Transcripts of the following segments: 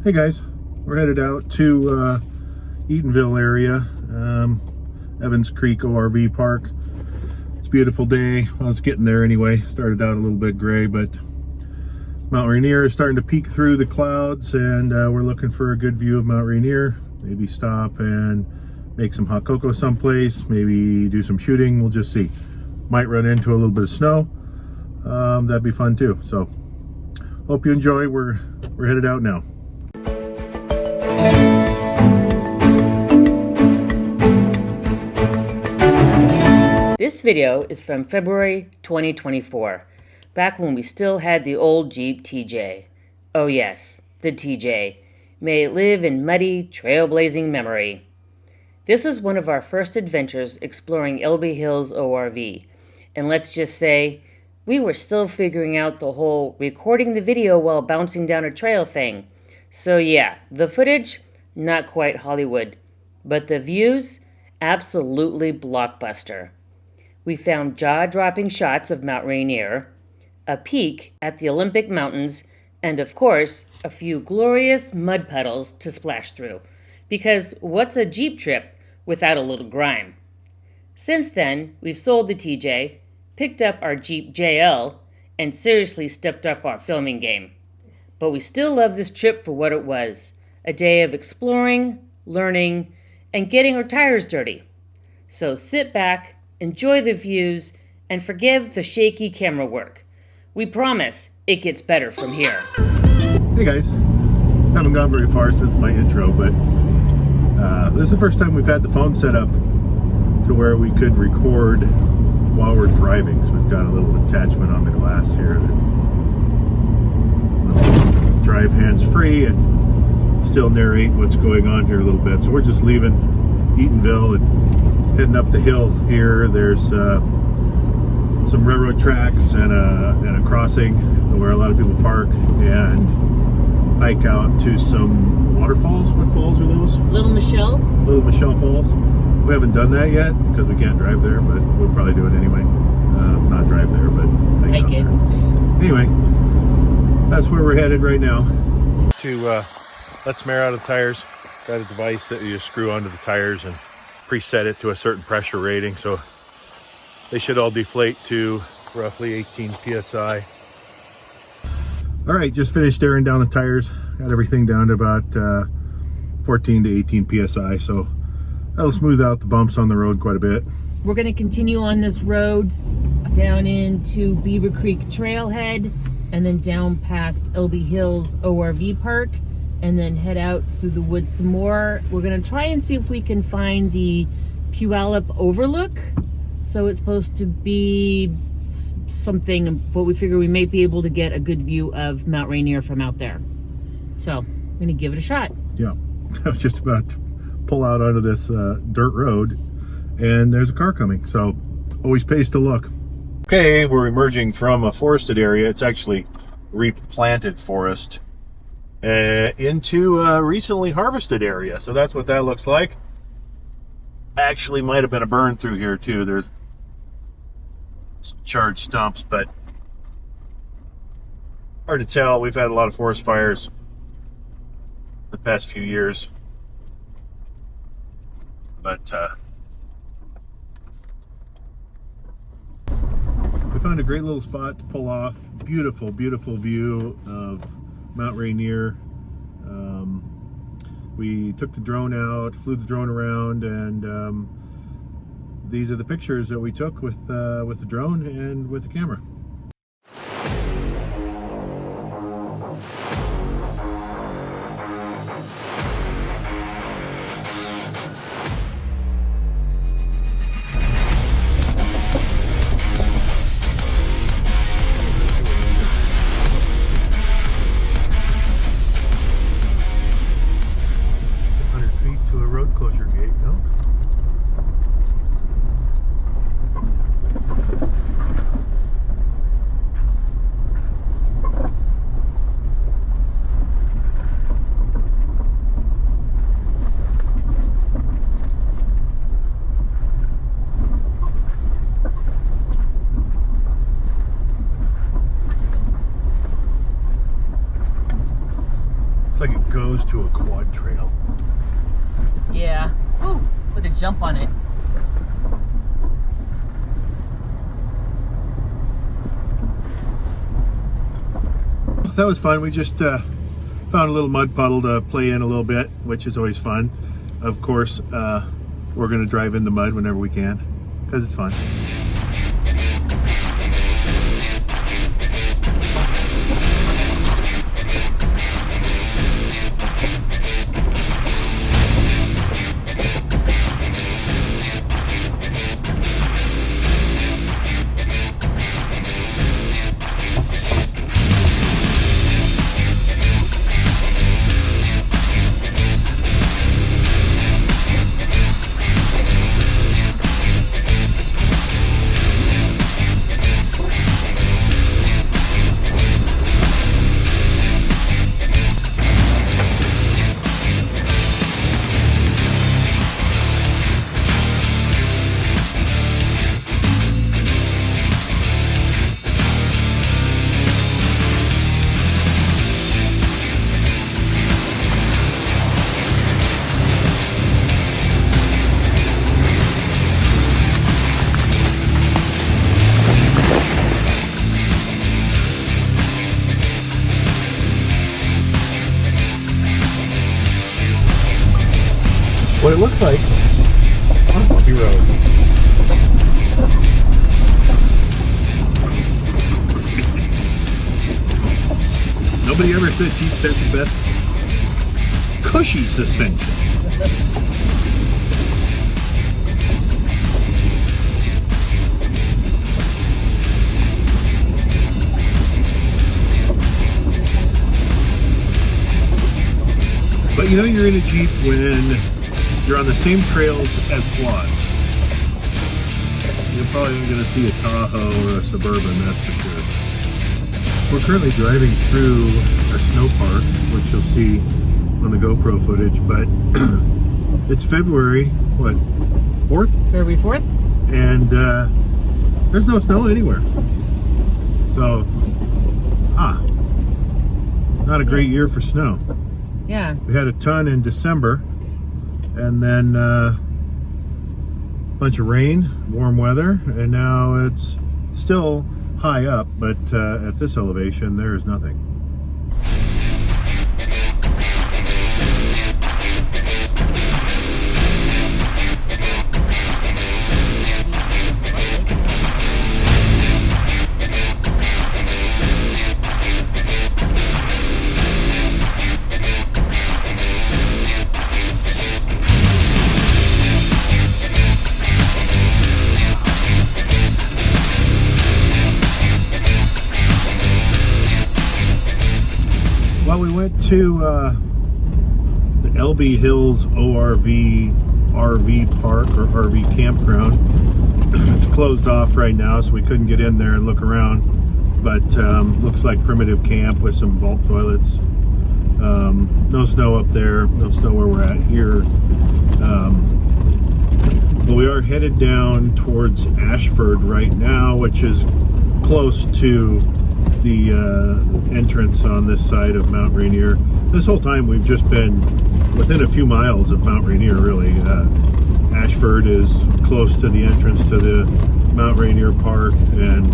Hey guys, we're headed out to Eatonville area, Evans Creek ORV Park. It's a beautiful day. Well, it's getting there anyway. Started out a little bit gray, but Mount Rainier is starting to peek through the clouds, and we're looking for a good view of Mount Rainier. Maybe stop and make some hot cocoa someplace, maybe do some shooting. We'll just see. Might run into a little bit of snow. That'd be fun too. So hope you enjoy. We're headed out now. This video is from February 2024, back when we still had the old Jeep TJ. Oh yes, the TJ. May it live in muddy, trailblazing memory. This was one of our first adventures exploring Elbe Hills ORV, and let's just say, we were still figuring out the whole recording the video while bouncing down a trail thing. So yeah, the footage, not quite Hollywood, but the views, absolutely blockbuster. We found jaw-dropping shots of Mount Rainier, a peak at the Olympic Mountains, and of course, a few glorious mud puddles to splash through. Because what's a Jeep trip without a little grime? Since then, we've sold the TJ, picked up our Jeep JL, and seriously stepped up our filming game. But we still love this trip for what it was, a day of exploring, learning, and getting our tires dirty. So sit back, enjoy the views, and forgive the shaky camera work. We promise it gets better from here. Hey guys, haven't gone very far since my intro, but this is the first time we've had the phone set up to where we could record while we're driving. So we've got a little attachment on the glass here that drive hands-free and still narrate what's going on here a little bit. So we're just leaving Eatonville and heading up the hill here. There's some railroad tracks and a crossing where a lot of people park and hike out to some waterfalls. What falls are those? Little Michelle Falls. We haven't done that yet because we can't drive there, but we'll probably do it anyway. Not drive there, but hike it. There. Anyway, that's where we're headed right now. To let some air out of the tires. Got a device that you screw onto the tires and preset it to a certain pressure rating, so they should all deflate to roughly 18 psi. All right, just finished airing down the tires. Got everything down to about 14 to 18 psi, so that'll smooth out the bumps on the road quite a bit. We're going to continue on this road down into Beaver Creek Trailhead, and then down past Elbe Hills ORV Park, and then head out through the woods some more. We're going to try and see if we can find the Puyallup Overlook. So it's supposed to be something, but we figure we may be able to get a good view of Mount Rainier from out there. So I'm going to give it a shot. Yeah, I was just about to pull out onto this dirt road, and there's a car coming, so always pays to look. Okay, we're emerging from a forested area. It's actually replanted forest into a recently harvested area, so that's what that looks like. Actually might have been a burn through here too. There's some charred stumps, but hard to tell. We've had a lot of forest fires the past few years, but we found a great little spot to pull off. Beautiful, beautiful view of Mount Rainier. We took the drone out, flew the drone around, and these are the pictures that we took with the drone and with the camera. goes to a quad trail. Yeah. Ooh, with a jump on it. That was fun. We just found a little mud puddle to play in a little bit, which is always fun. Of course, we're going to drive in the mud whenever we can, because it's fun. What it looks like on Bumpy Road. Nobody ever said Jeep's had the best cushy suspension. But you know you're in a Jeep when you're on the same trails as quads. You're probably going to see a Tahoe or a Suburban, that's for sure. We're currently driving through a snow park, which you'll see on the GoPro footage, but it's February, what, 4th? February 4th? And there's no snow anywhere. So, not a great year for snow. Yeah. We had a ton in December, and then a bunch of rain, warm weather, and now it's still high up, but at this elevation there is nothing. Well, we went to the Elbe Hills RV Park or RV campground. It's closed off right now, so we couldn't get in there and look around. But looks like primitive camp with some vault toilets. No snow up there, no snow where we're at here. But we are headed down towards Ashford right now, which is close to the entrance on this side of Mount Rainier. This whole time we've just been within a few miles of Mount Rainier, really. Ashford is close to the entrance to the Mount Rainier Park, and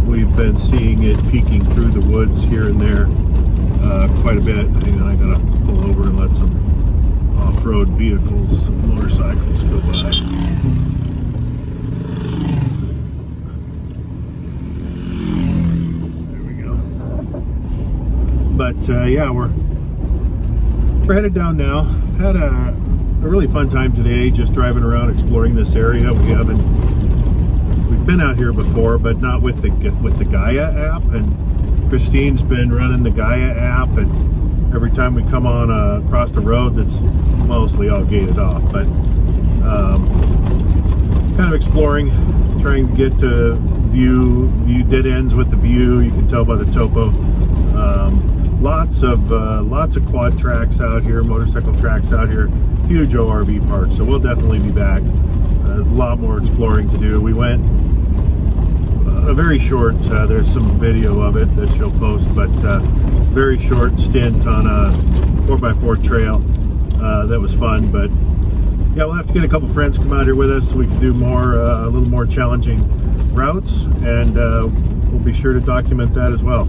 we've been seeing it peeking through the woods here and there quite a bit. Hang on, I gotta pull over and let some off-road vehicles, some motorcycles go by. But yeah, we're headed down now. Had a really fun time today, just driving around exploring this area. We've been out here before, but not with the Gaia app. And Christine's been running the Gaia app, and every time we come on across the road, that's mostly all gated off. But kind of exploring, trying to get to view dead ends with the view. You can tell by the topo. Lots of quad tracks out here, motorcycle tracks out here, huge ORV park. So we'll definitely be back. A lot more exploring to do. We went a very short, there's some video of it that she'll post, but very short stint on a 4x4 trail. That was fun, but yeah, we'll have to get a couple friends to come out here with us so we can do more, a little more challenging routes, and we'll be sure to document that as well.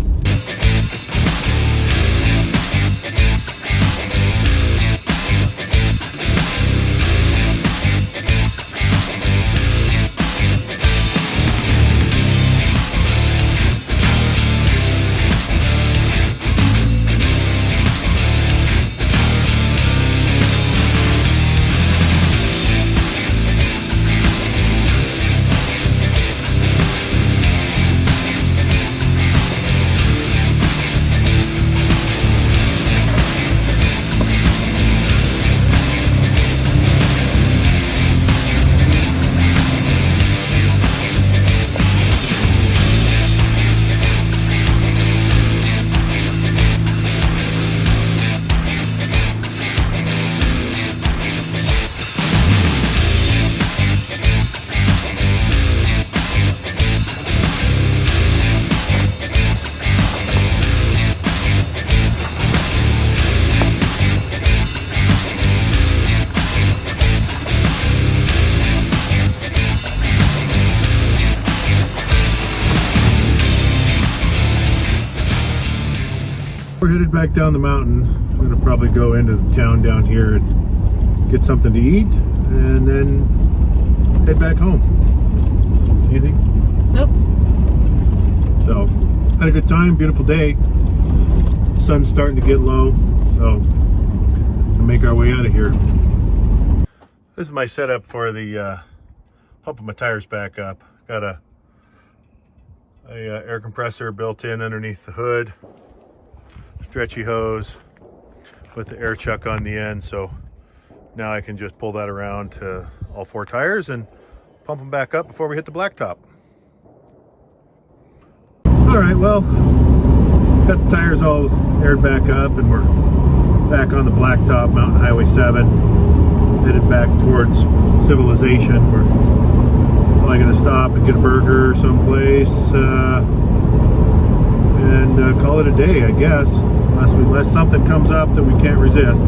We're headed back down the mountain. I'm going to probably go into the town down here and get something to eat and then head back home. Anything? Nope. So, had a good time, beautiful day. Sun's starting to get low, so we'll make our way out of here. This is my setup for the pumping my tires back up. Got a air compressor built in underneath the hood. Stretchy hose with the air chuck on the end, so now I can just pull that around to all four tires and pump them back up before we hit the blacktop. All right, well, got the tires all aired back up and we're back on the blacktop, Mountain Highway 7, headed back towards civilization. We're probably going to stop and get a burger someplace and call it a day, I guess, unless something comes up that we can't resist.